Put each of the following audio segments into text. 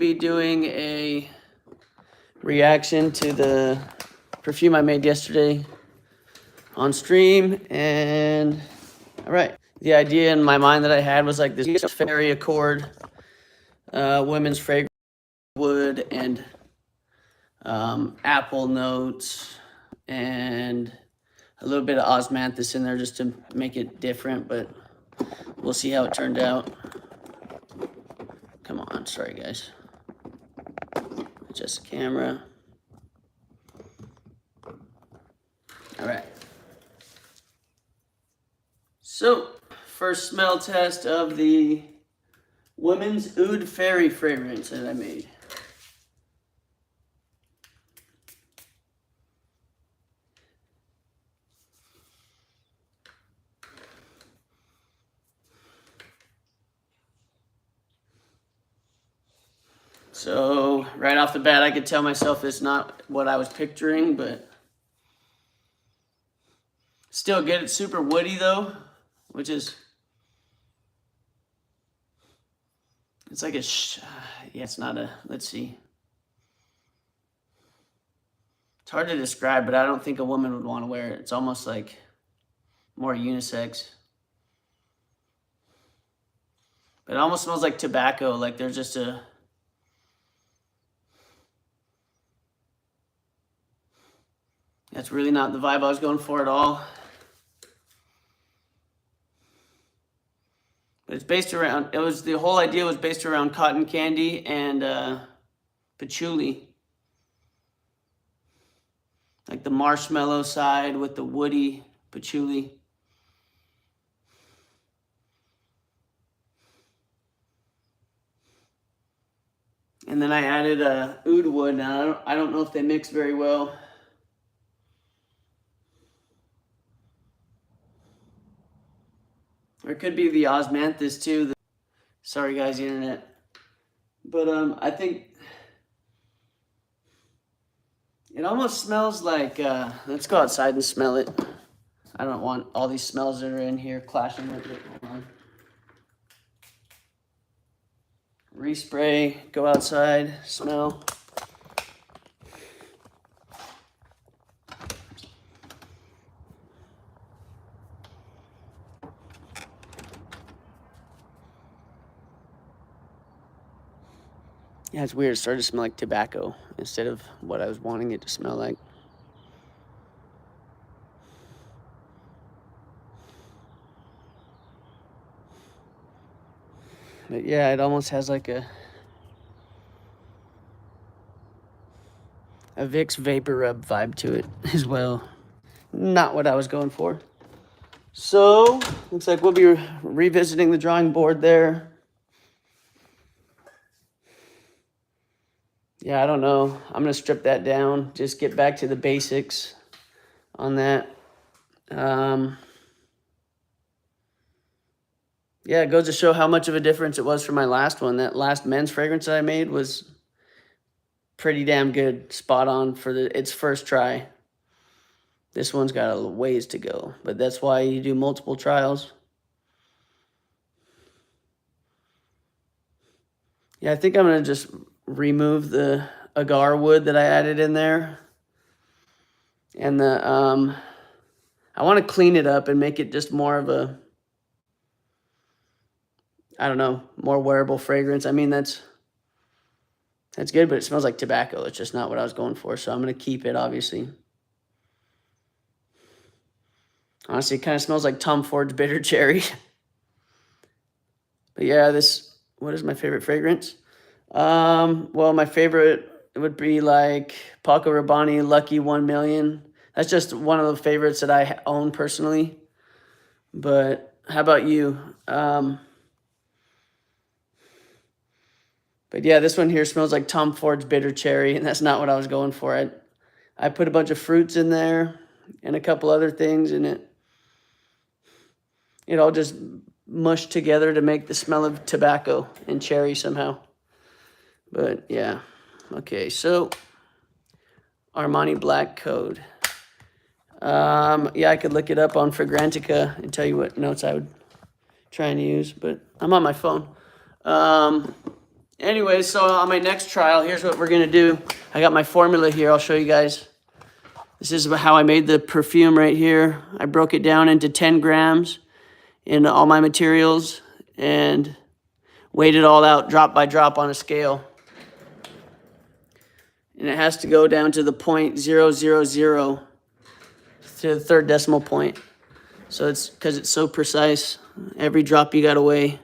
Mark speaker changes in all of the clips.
Speaker 1: Be doing a reaction to the perfume I made yesterday on stream, and all right, the idea in my mind that I had was like this fairy accord, women's fragrance, wood, and apple notes, and a little bit of osmanthus in there just to make it different, but we'll see how it turned out. Come on, sorry guys. Adjust the camera. All right. So, first smell test of the women's Oud Fairy fragrance that I made. So, right off the bat, I could tell myself it's not what I was picturing, but still good. It's super woody though, which is, it's like a, yeah, it's not a, let's see. It's hard to describe, but I don't think a woman would want to wear it. It's almost like more unisex. But it almost smells like tobacco, like there's just a, that's really not the vibe I was going for at all. But it's based around, the whole idea was based around cotton candy and patchouli. Like the marshmallow side with the woody patchouli. And then I added oud wood. Now I don't know if they mix very well. Or it could be the osmanthus too. Sorry guys, the internet. But I think it almost smells like, let's go outside and smell it. I don't want all these smells that are in here clashing with it. Hold on. Respray, go outside, smell. Yeah, it's weird. It started to smell like tobacco instead of what I was wanting it to smell like. But yeah, it almost has like a Vicks Vapor Rub vibe to it as well. Not what I was going for. So, looks like we'll be revisiting the drawing board there. Yeah, I don't know. I'm going to strip that down. Just get back to the basics on that. Yeah, it goes to show how much of a difference it was from my last one. That last men's fragrance that I made was pretty damn good. Spot on for its first try. This one's got a ways to go, but that's why you do multiple trials. Yeah, I think I'm going to just remove the agar wood that I added in there. And the I want to clean it up and make it just more of a, I don't know, more wearable fragrance. I mean, that's good, but it smells like tobacco. It's just not what I was going for, so I'm going to keep it, obviously. Honestly, it kind of smells like Tom Ford's Bitter Cherry. But yeah, what is my favorite fragrance? Well, my favorite would be like Paco Rabanne Lucky 1 Million. That's just one of the favorites that I own personally. But how about you? But yeah, this one here smells like Tom Ford's Bitter Cherry, and that's not what I was going for. I put a bunch of fruits in there and a couple other things, and it all just mushed together to make the smell of tobacco and cherry somehow. But yeah, okay, so Armani Black Code. Yeah, I could look it up on Fragrantica and tell you what notes I would try and use, but I'm on my phone. Anyway, so on my next trial, here's what we're gonna do. I got my formula here. I'll show you guys. This is how I made the perfume right here. I broke it down into 10 grams in all my materials and weighed it all out drop by drop on a scale. And it has to go down to the 0.000 to the third decimal point. So it's because it's so precise. Every drop you gotta weigh.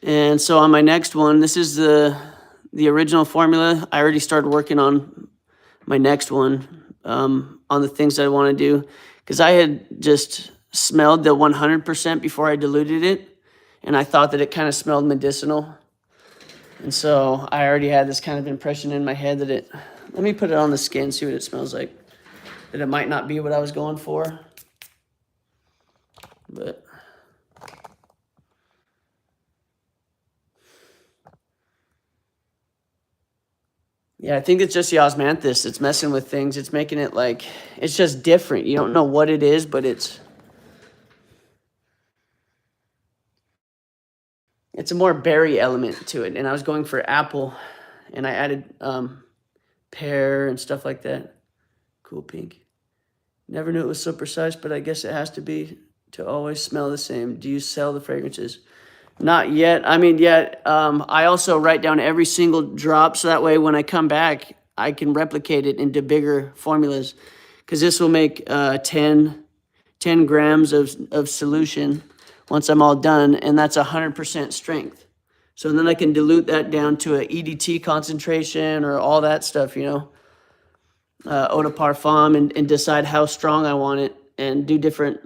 Speaker 1: And so on my next one, this is the original formula. I already started working on my next one, on the things that I want to do, because I had just smelled the 100% before I diluted it, and I thought that it kind of smelled medicinal. And so I already had this kind of impression in my head that let me put it on the skin, see what it smells like, that it might not be what I was going for. But yeah, I think it's just the osmanthus. It's messing with things. It's making it like, it's just different. You don't know what it is, but it's a more berry element to it. And I was going for apple, and I added pear and stuff like that. Cool pink. Never knew it was so precise, but I guess it has to be to always smell the same. Do you sell the fragrances? Not yet. I mean, yet. I also write down every single drop, so that way when I come back, I can replicate it into bigger formulas. Because this will make 10 grams of solution once I'm all done, and that's 100% strength. So then I can dilute that down to a EDT concentration or all that stuff, you know, eau de parfum, and decide how strong I want it and do different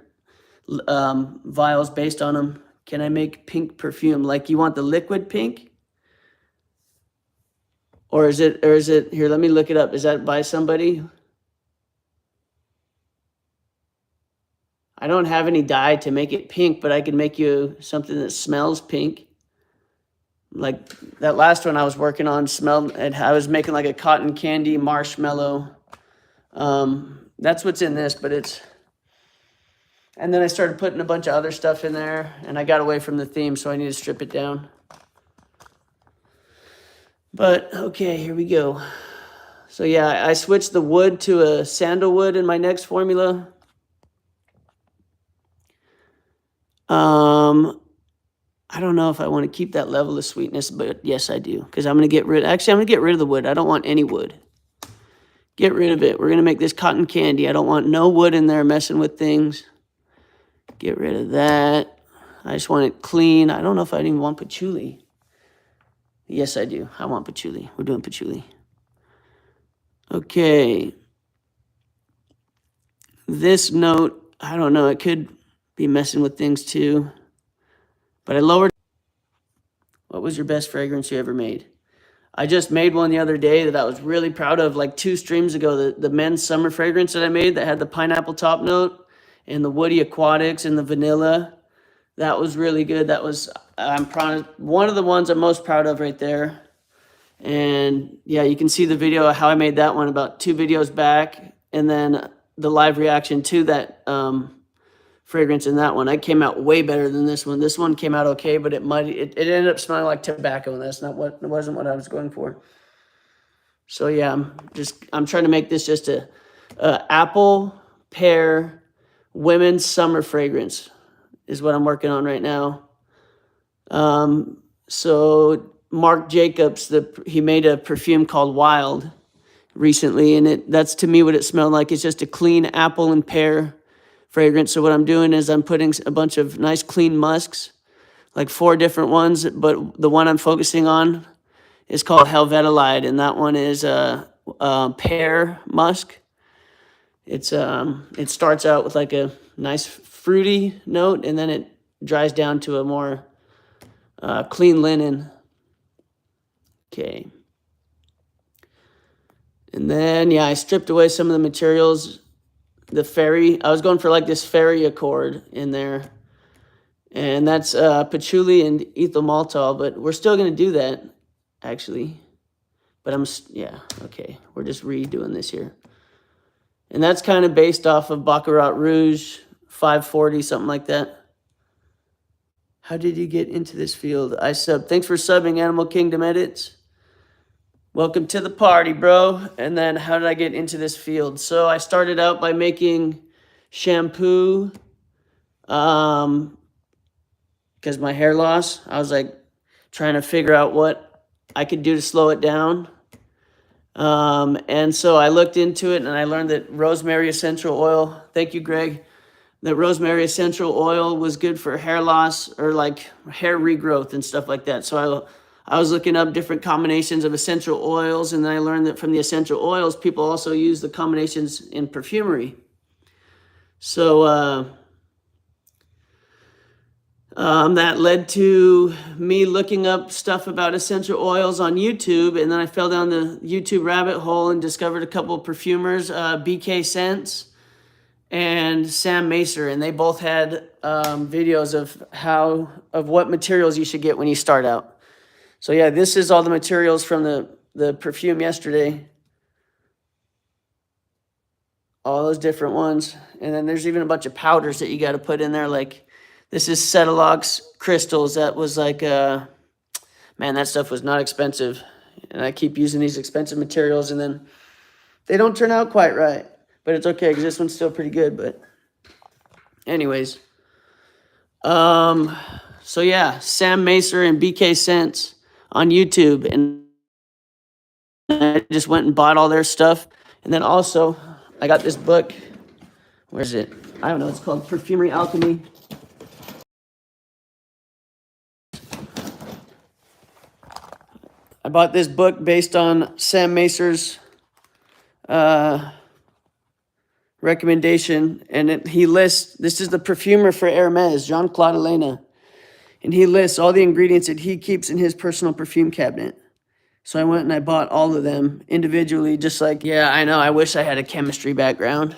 Speaker 1: vials based on them. Can I make pink perfume? Like, you want the liquid pink? Or is it, here, let me look it up. Is that by somebody? I don't have any dye to make it pink, but I can make you something that smells pink. Like that last one I was working on smelled, I was making like a cotton candy marshmallow. That's what's in this, but it's, and then I started putting a bunch of other stuff in there, and I got away from the theme, so I need to strip it down. But okay, here we go. So yeah, I switched the wood to a sandalwood in my next formula. I don't know if I want to keep that level of sweetness, but yes, I do, because I'm going to get rid of the wood. I don't want any wood. Get rid of it. We're going to make this cotton candy. I don't want no wood in there messing with things. Get rid of that. I just want it clean. I don't know if I even want patchouli. Yes, I do. I want patchouli. We're doing patchouli. Okay. This note, I don't know. It could be messing with things too. But I lowered. What was your best fragrance you ever made? I just made one the other day that I was really proud of, like 2 streams ago. The men's summer fragrance that I made that had the pineapple top note and the woody aquatics and the vanilla. That was really good. That was, I'm proud of, one of the ones I'm most proud of right there. And yeah, you can see the video of how I made that one about 2 videos back, and then the live reaction to that fragrance in that one. I came out way better than this one. This one came out okay, but it ended up smelling like tobacco, and that's not what, it wasn't what I was going for. So yeah, I'm trying to make this just a apple pear women's summer fragrance is what I'm working on right now. So Marc Jacobs, he made a perfume called Wild recently, and that's to me what it smelled like. It's just a clean apple and pear fragrance. So what I'm doing is I'm putting a bunch of nice clean musks, like 4 different ones, but the one I'm focusing on is called Helvetilide, and that one is pear musk. It starts out with like a nice fruity note, and then it dries down to a more clean linen. Okay. And then, yeah, I stripped away some of the materials. I was going for like this fairy accord in there. And that's patchouli and ethyl maltol, but we're still going to do that, actually. But yeah, okay. We're just redoing this here. And that's kind of based off of Baccarat Rouge, 540, something like that. How did you get into this field? I sub. Thanks for subbing, Animal Kingdom Edits. Welcome to the party, bro. And then how did I get into this field? So I started out by making shampoo because my hair loss. I was like trying to figure out what I could do to slow it down. And so I looked into it and I learned that rosemary essential oil, thank you, Greg, that rosemary essential oil was good for hair loss or like hair regrowth and stuff like that. So I was looking up different combinations of essential oils, and then I learned that from the essential oils, people also use the combinations in perfumery. So that led to me looking up stuff about essential oils on YouTube, and then I fell down the YouTube rabbit hole and discovered a couple of perfumers, BK Scents and Sam Macer, and they both had videos of what materials you should get when you start out. So yeah, this is all the materials from the perfume yesterday. All those different ones. And then there's even a bunch of powders that you got to put in there. Like this is Cetalox crystals. That was like, man, that stuff was not expensive. And I keep using these expensive materials and then they don't turn out quite right. But it's okay because this one's still pretty good. But anyways. So yeah, Sam Macer and BK Scents on YouTube, and I just went and bought all their stuff. And then also I got this book. Where is it? I don't know. It's called Perfumery Alchemy. I bought this book based on Sam Macer's recommendation, and he lists, this is the perfumer for Hermes, Jean-Claude Elena. And he lists all the ingredients that he keeps in his personal perfume cabinet. So I went and I bought all of them individually, just like, yeah, I know, I wish I had a chemistry background.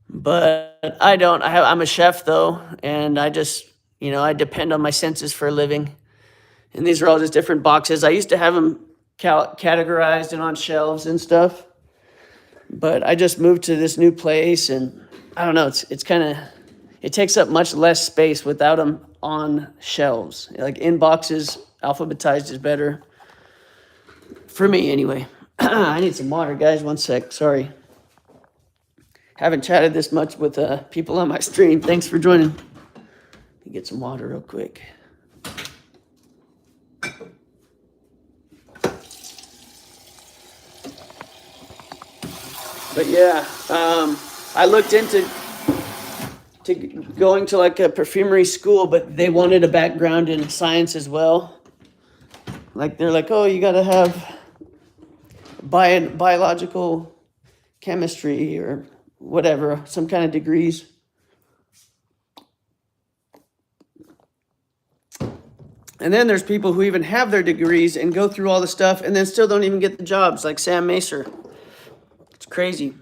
Speaker 1: But I don't. I'm a chef, though, and I just, I depend on my senses for a living. And these are all just different boxes. I used to have them categorized and on shelves and stuff. But I just moved to this new place, and I don't know, it's kind of, it takes up much less space without them on shelves. Like in boxes, alphabetized is better. For me, anyway. I need some water, guys. One sec. Sorry. Haven't chatted this much with people on my stream. Thanks for joining. Let me get some water real quick. But yeah, I looked into going to like a perfumery school, but they wanted a background in science as well. Like they're like, oh, you got to have biological chemistry or whatever, some kind of degrees. And then there's people who even have their degrees and go through all the stuff and then still don't even get the jobs, like Sam Macer. It's crazy.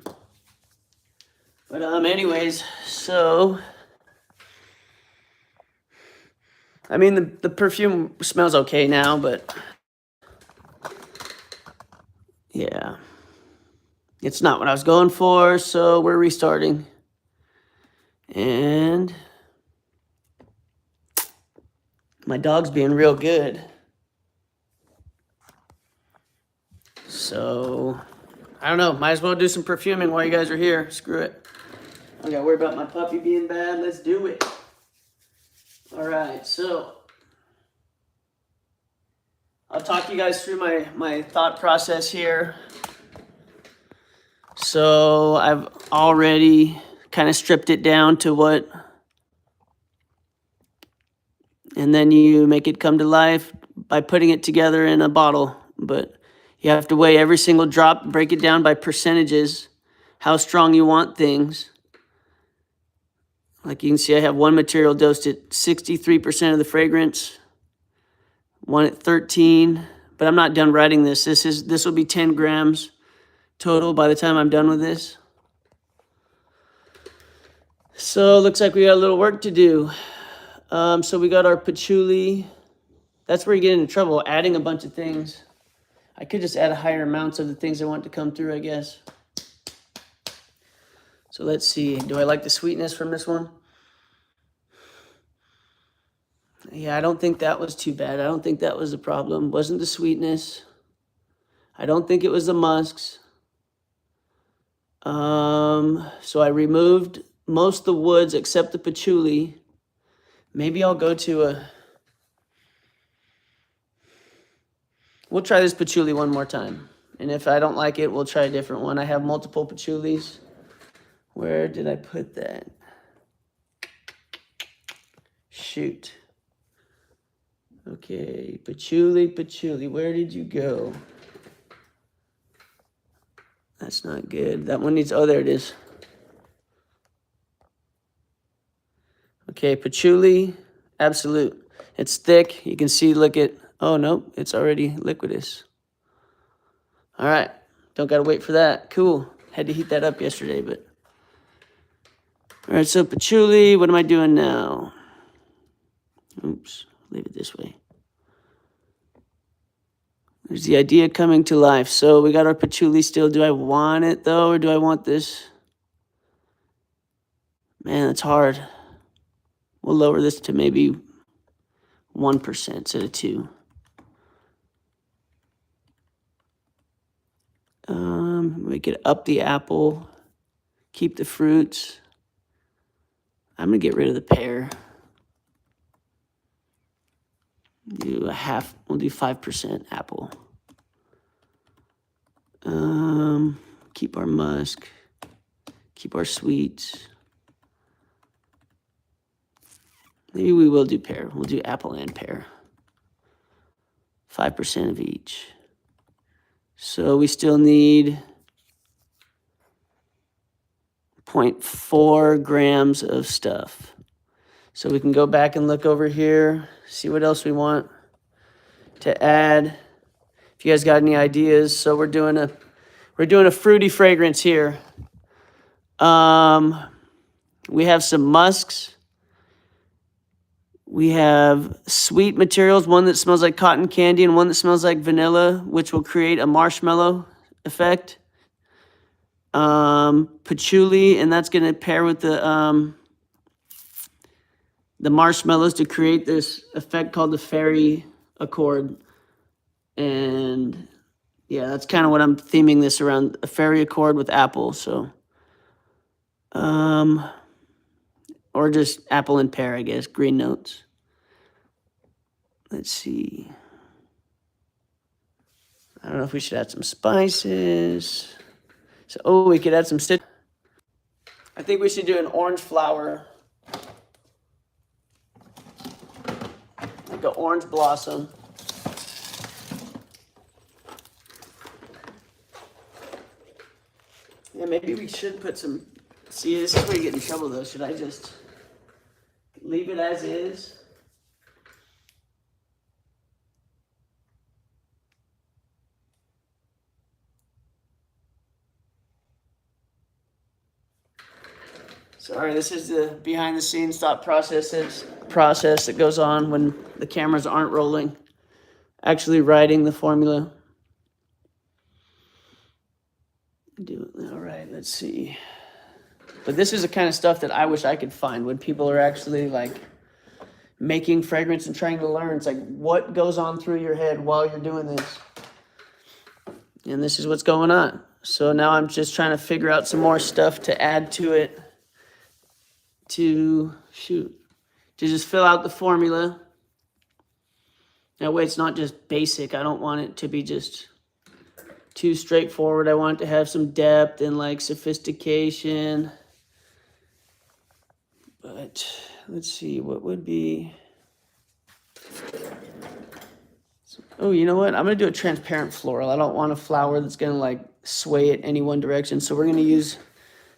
Speaker 1: But anyways, so I mean the perfume smells okay now, but yeah. It's not what I was going for, so we're restarting. And my dog's being real good. So, I don't know. Might as well do some perfuming while you guys are here. Screw it. I don't gotta worry about my puppy being bad. Let's do it. All right, so I'll talk you guys through my thought process here. So I've already kind of stripped it down to what, and then you make it come to life by putting it together in a bottle. But you have to weigh every single drop, break it down by percentages, how strong you want things. Like you can see, I have one material dosed at 63% of the fragrance, one at 13, but I'm not done writing this. This will be 10 grams total by the time I'm done with this. So looks like we got a little work to do. So we got our patchouli. That's where you get into trouble, adding a bunch of things. I could just add higher amounts of the things I want to come through, I guess. So let's see. Do I like the sweetness from this one? Yeah, I don't think that was too bad. I don't think that was the problem. Wasn't the sweetness. I don't think it was the musks. So I removed most of the woods except the patchouli. Maybe I'll go to we'll try this patchouli one more time. And if I don't like it, we'll try a different one. I have multiple patchoulis. Where did I put that? Shoot. Okay, patchouli, where did you go? That's not good. That one needs, oh, there it is. Okay, patchouli, absolute. It's thick. You can see, look at, oh, nope, it's already liquidous. All right, don't got to wait for that. Cool. Had to heat that up yesterday, but. All right, so patchouli, what am I doing now? Oops, leave it this way. There's the idea coming to life. So we got our patchouli still. Do I want it, though, or do I want this? Man, that's hard. We'll lower this to maybe 1% instead of 2%. Make it up the apple. Keep the fruits. I'm going to get rid of the pear. Do a half, we'll do 5% apple. Keep our musk. Keep our sweets. Maybe we will do pear. We'll do apple and pear. 5% of each. So we still need 0.4 grams of stuff. So we can go back and look over here, see what else we want to add. If you guys got any ideas, so we're doing a fruity fragrance here. We have some musks. We have sweet materials, one that smells like cotton candy and one that smells like vanilla, which will create a marshmallow effect. Patchouli, and that's going to pair with the marshmallows to create this effect called the fairy accord. And yeah, that's kind of what I'm theming this around, a fairy accord with apple. So, or just apple and pear, I guess, green notes. Let's see. I don't know if we should add some spices. So, oh, we could add some citrus. I think we should do an orange flower. Like an orange blossom. Yeah, maybe we should put some, see, this is where you get in trouble though. Should I just leave it as is? Sorry, this is the behind the scenes thought process that goes on when the cameras aren't rolling. Actually writing the formula. All right, let's see. But this is the kind of stuff that I wish I could find when people are actually like making fragrance and trying to learn. It's like, what goes on through your head while you're doing this? And this is what's going on. So now I'm just trying to figure out some more stuff to add to it to just fill out the formula. That way it's not just basic. I don't want it to be just too straightforward. I want it to have some depth and like sophistication. But let's see, what would be... Oh, you know what? I'm going to do a transparent floral. I don't want a flower that's going to like sway it any one direction. So we're going to use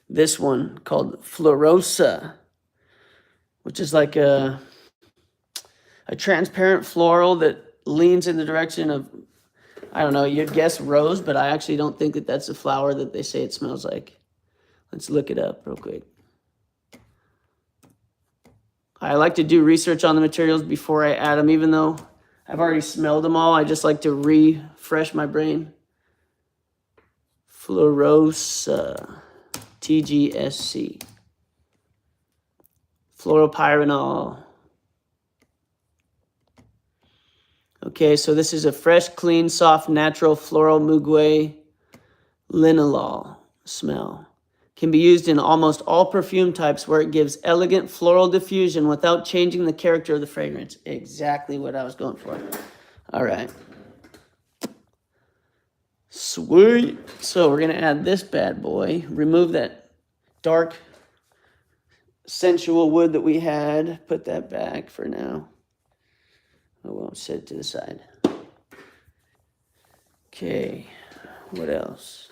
Speaker 1: this one called Florosa, which is like a transparent floral that leans in the direction of, I don't know, you'd guess rose, but I actually don't think that that's a flower that they say it smells like. Let's look it up real quick. I like to do research on the materials before I add them, even though I've already smelled them all. I just like to refresh my brain. Florosa, TGSC. Fluoropyranol. Okay, so this is a fresh, clean, soft, natural floral muguet linalool smell. Can be used in almost all perfume types where it gives elegant floral diffusion without changing the character of the fragrance. Exactly what I was going for. All right. Sweet. So we're going to add this bad boy. Remove that dark, sensual wood that we had. Put that back for now. I won't set it to the side. Okay. What else?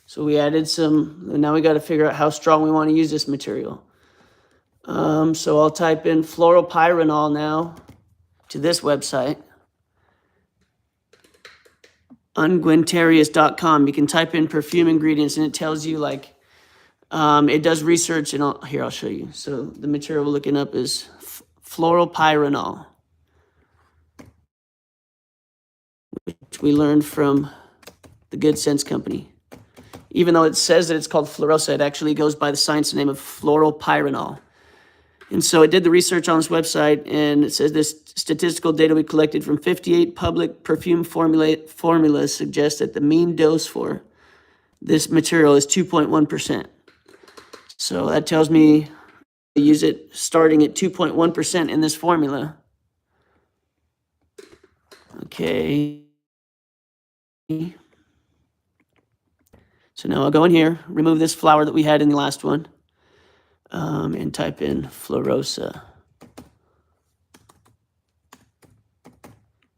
Speaker 1: So we added some, now we got to figure out how strong we want to use this material. So I'll type in floral pyranol now to this website, unguentarius.com. You can type in perfume ingredients and it tells you like, it does research and I'll show you. So the material we're looking up is floral pyranol, which we learned from the Good Sense Company. Even though it says that it's called fluorosa, it actually goes by the science name of floral pyranol. And so I did the research on this website, and it says this statistical data we collected from 58 public perfume formulas suggests that the mean dose for this material is 2.1%. So that tells me I use it starting at 2.1% in this formula. Okay. So now I'll go in here, remove this flower that we had in the last one, and type in fluorosa.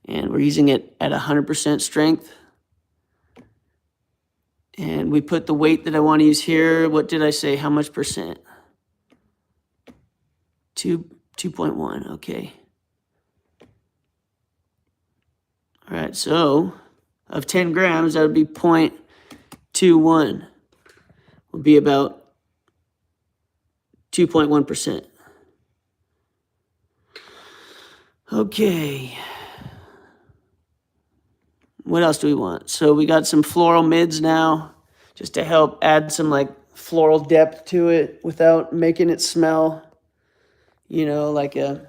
Speaker 1: And we're using it at 100% strength. And we put the weight that I want to use here. What did I say? How much percent? 2.1. Okay. All right. So of 10 grams, that would be 0.21. Would be about 2.1%. Okay. What else do we want? So we got some floral mids now, just to help add some like floral depth to it without making it smell, you know, like a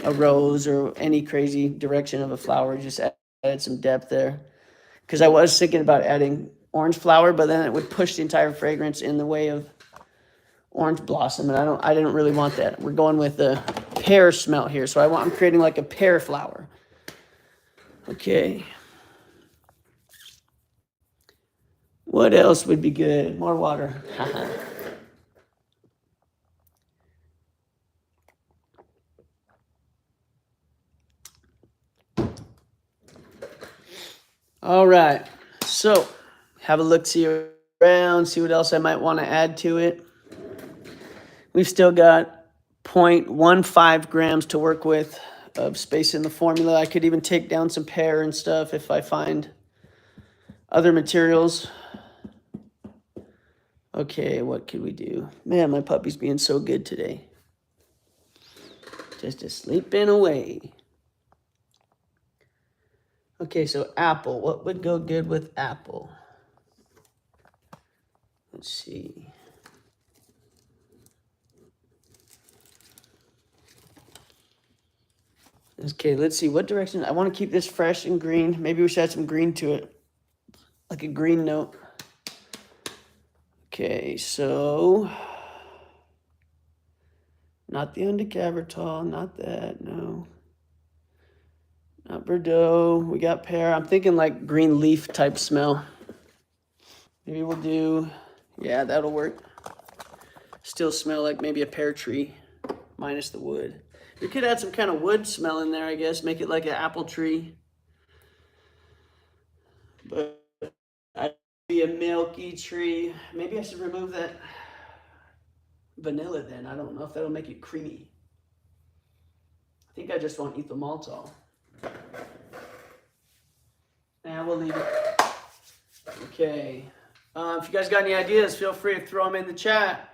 Speaker 1: rose or any crazy direction of a flower. Just added some depth there. Because I was thinking about adding orange flower, but then it would push the entire fragrance in the way of orange blossom, and I didn't really want that. We're going with the pear smell here, so I'm creating like a pear flower. Okay. What else would be good? More water. All right. So, have a look-see around, see what else I might want to add to it. We've still got 0.15 grams to work with of space in the formula. I could even take down some pear and stuff if I find other materials. Okay, what could we do? Man, my puppy's being so good today. Just sleeping away. Okay, so apple. What would go good with apple? Let's see. Okay, let's see. What direction? I want to keep this fresh and green. Maybe we should add some green to it. Like a green note. Okay, so not the undecavitol, not that, no. Not Bordeaux. We got pear. I'm thinking like green leaf type smell. Maybe we'll do, yeah, that'll work. Still smell like maybe a pear tree, minus the wood. We could add some kind of wood smell in there, I guess. Make it like an apple tree. But I'd be a milky tree. Maybe I should remove that vanilla then. I don't know if that'll make it creamy. I think I just want ethyl maltol. And we'll leave it. Okay. If you guys got any ideas, feel free to throw them in the chat.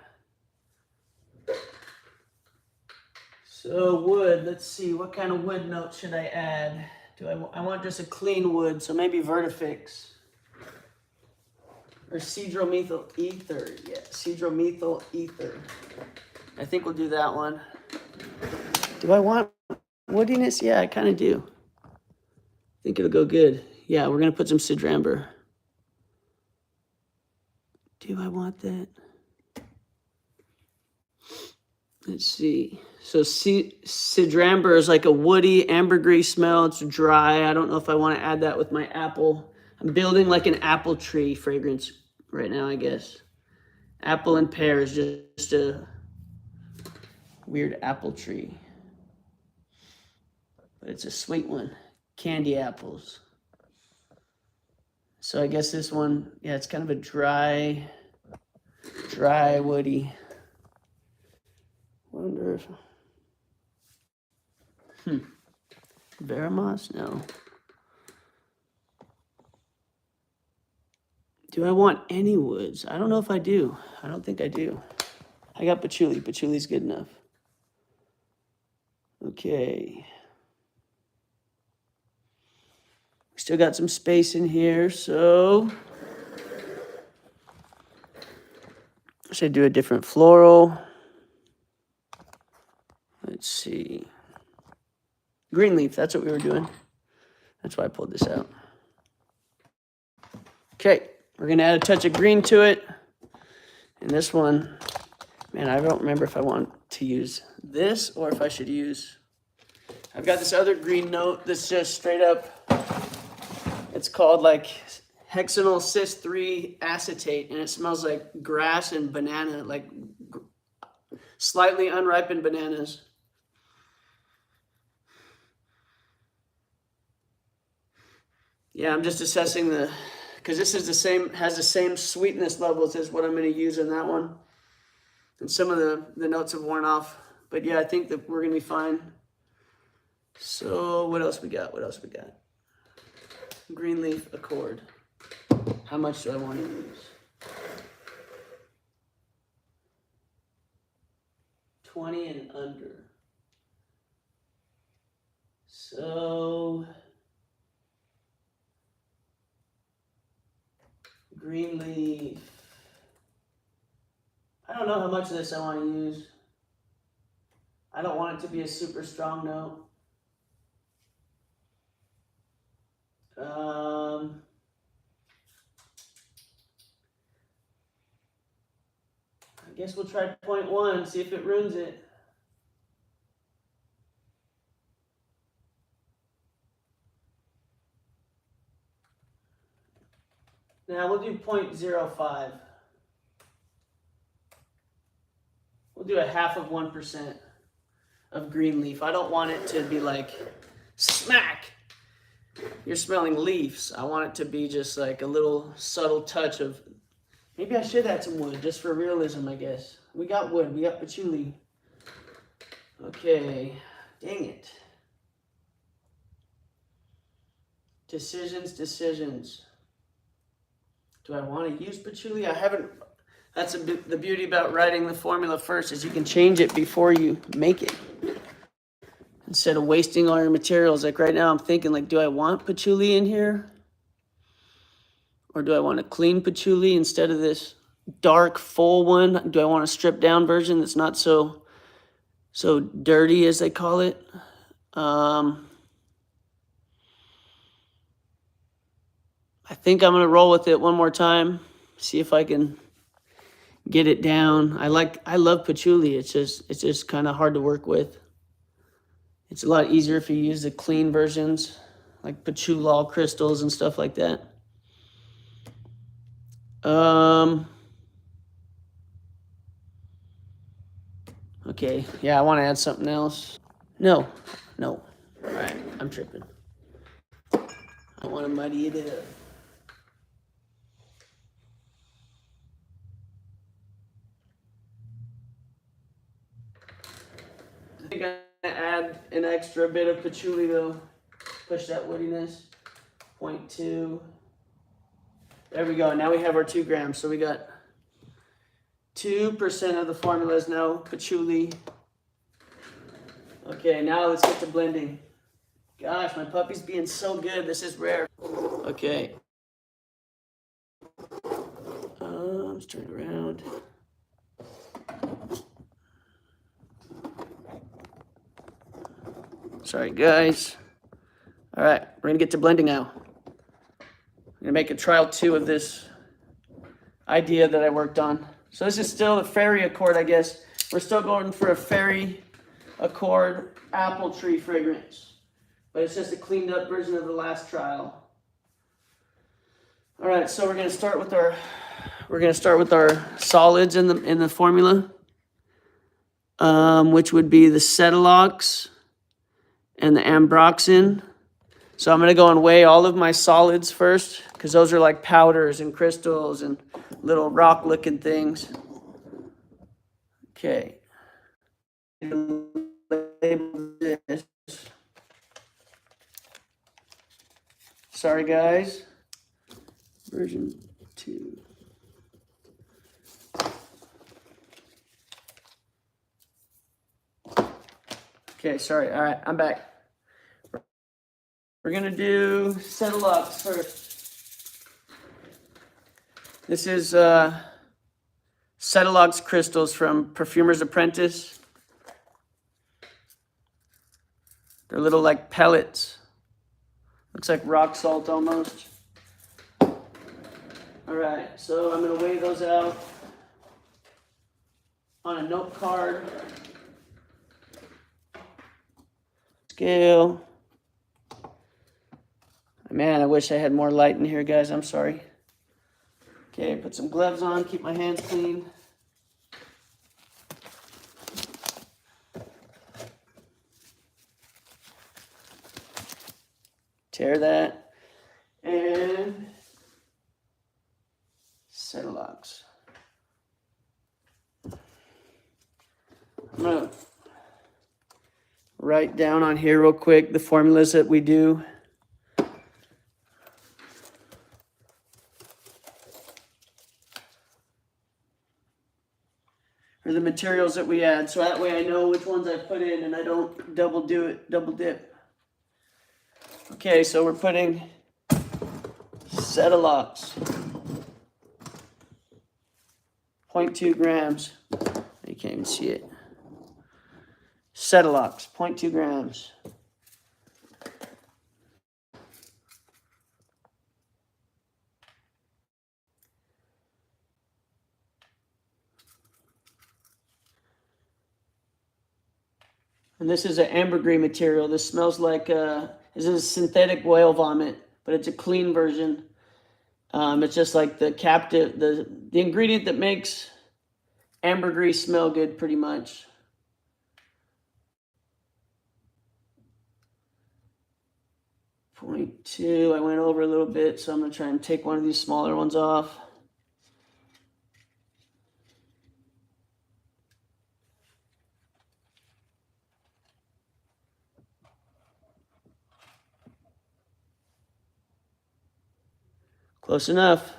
Speaker 1: So wood, let's see, what kind of wood note should I add? I want just a clean wood, so maybe Vertifix. Or cedromethyl ether, yeah, cedromethyl ether. I think we'll do that one. Do I want woodiness? Yeah, I kind of do. think it'll go good. Yeah, we're gonna put some Sidramber. Do I want that? Let's see. So Sidramber is like a woody ambergris smell. It's dry. I don't know if I want to add that with my apple. I'm building like an apple tree fragrance right now, I guess. Apple and pear is just a weird apple tree. But it's a sweet one. Candy apples. So I guess this one, yeah, it's kind of a dry, woody. Wonder if... Veramos? No. Do I want any woods? I don't know if I do. I don't think I do. I got patchouli. Patchouli's good enough. Okay. We still got some space in here, so should I do a different floral? Let's see. Green leaf, that's what we were doing. That's why I pulled this out. Okay, we're gonna add a touch of green to it. And this one, man, I don't remember if I want to use this or if I should use, I've got this other green note that's just straight up, it's called like hexanyl cis 3 acetate, and it smells like grass and banana, like slightly unripened bananas. Yeah, I'm just assessing because this is has the same sweetness levels as what I'm going to use in that one. And some of the notes have worn off. But yeah, I think that we're going to be fine. So what else we got? Green leaf accord. How much do I want to use? 20 and under. So green leaf. I don't know how much of this I want to use. I don't want it to be a super strong note. I guess we'll try 0.1, see if it ruins it. Now we'll do 0.05. We'll do a half of 1% of green leaf. I don't want it to be like, smack, you're smelling leaves. I want it to be just like a little subtle touch of, maybe I should add some wood just for realism, I guess. We got wood, we got patchouli. Okay, dang it. Decisions. Do I want to use patchouli? I haven't. That's the beauty about writing the formula first, is you can change it before you make it. Instead of wasting all your materials. Like right now I'm thinking, like, do I want patchouli in here? Or do I want a clean patchouli instead of this dark full one? Do I want a stripped down version that's not so dirty, as they call it? I think I'm gonna roll with it one more time, see if I can get it down. I love patchouli. It's just kind of hard to work with. It's a lot easier if you use the clean versions, like patchouli crystals and stuff like that. Okay, yeah, I want to add something else. No. All right, I'm tripping. I want to muddy it up. I think I'm gonna add an extra bit of patchouli though. Push that woodiness. 0.2. There we go. Now we have our 2 grams. So we got 2% of the formula is now patchouli. Okay, now let's get to blending. Gosh, my puppy's being so good. This is rare. Okay. Let's turn it around. Sorry, guys. All right, we're gonna get to blending now. I'm gonna make a trial 2 of this idea that I worked on. So this is still the fairy accord, I guess. We're still going for a fairy accord apple tree fragrance, but it's just a cleaned up version of the last trial. All right, so we're gonna start with our solids in the formula, which would be the Cetilox and the Ambroxan. So I'm gonna go and weigh all of my solids first, because those are like powders and crystals and little rock-looking things. Okay. Label this. Sorry, guys. Version 2. Okay, sorry. All right, I'm back. We're gonna do Cetilox first. This is Cetilox crystals from Perfumer's Apprentice. They're little like pellets. Looks like rock salt almost. All right, so I'm gonna weigh those out on a note card. Scale. Man, I wish I had more light in here, guys. I'm sorry. Okay, put some gloves on, keep my hands clean. Tear that. And Cetilox. I'm going to write down on here real quick the formulas that we do. Or the materials that we add, so that way I know which ones I put in and I don't double dip. Okay, so we're putting Cetilox, 0.2 grams. You can't even see it. Cetilox, 0.2 grams. And this is an ambergris material. This smells like this is synthetic whale vomit, but it's a clean version. It's just like the ingredient that makes ambergris smell good, pretty much. Point 2, I went over a little bit, so I'm gonna try and take one of these smaller ones off. Close enough.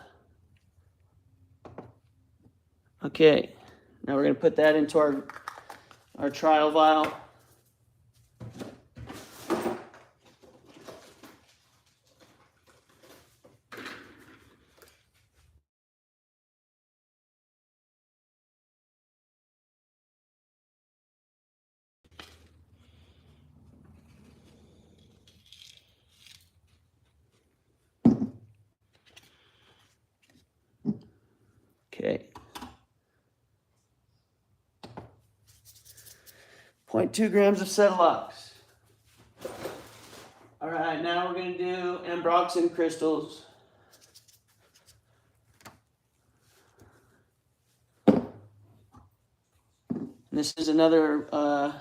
Speaker 1: Okay, now we're gonna put that into our trial vial. Okay. 0.2 grams of Cetilox. All right, now we're gonna do Ambroxan crystals. This is another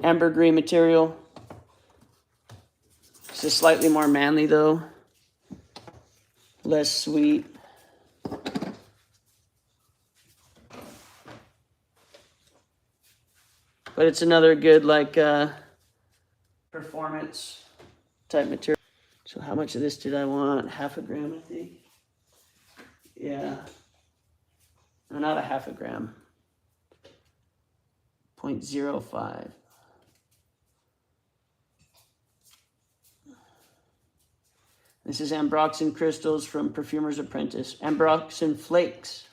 Speaker 1: ambergris material. This is slightly more manly though, less sweet. But it's another good like performance type material. So how much of this did I want? Half a gram, I think. Yeah. No, not a half a gram. 0.05. This is Ambroxan crystals from Perfumer's Apprentice. Ambroxan flakes.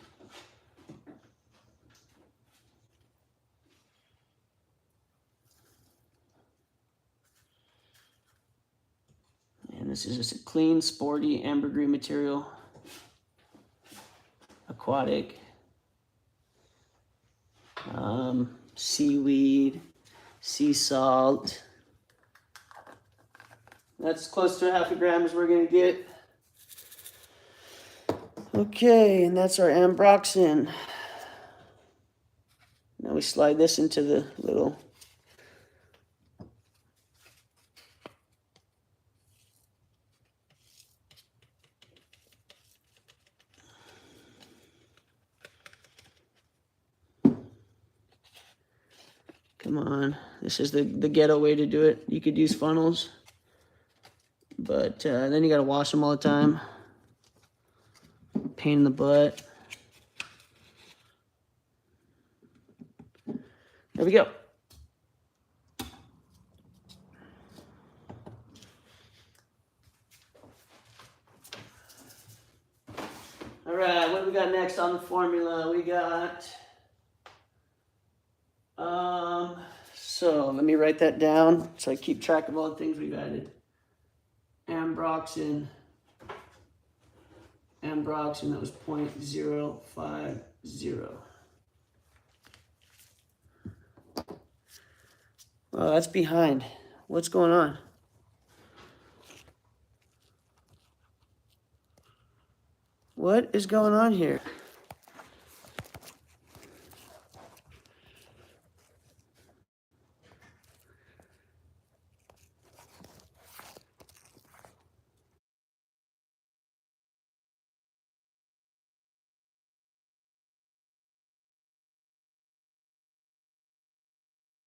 Speaker 1: this is just a clean, sporty, ambergris material. Aquatic. Seaweed, sea salt. That's close to 0.5 gram as we're gonna get. Okay, and that's our ambroxan. Now we slide this into the little come on. This is the ghetto way to do it. You could use funnels, but then you gotta wash them all the time. Pain in the butt. There we go. All right, what do we got next on the formula? We got, so let me write that down so I keep track of all the things we've added. Ambroxan, that was 0.050. Oh, that's behind. What's going on? What is going on here?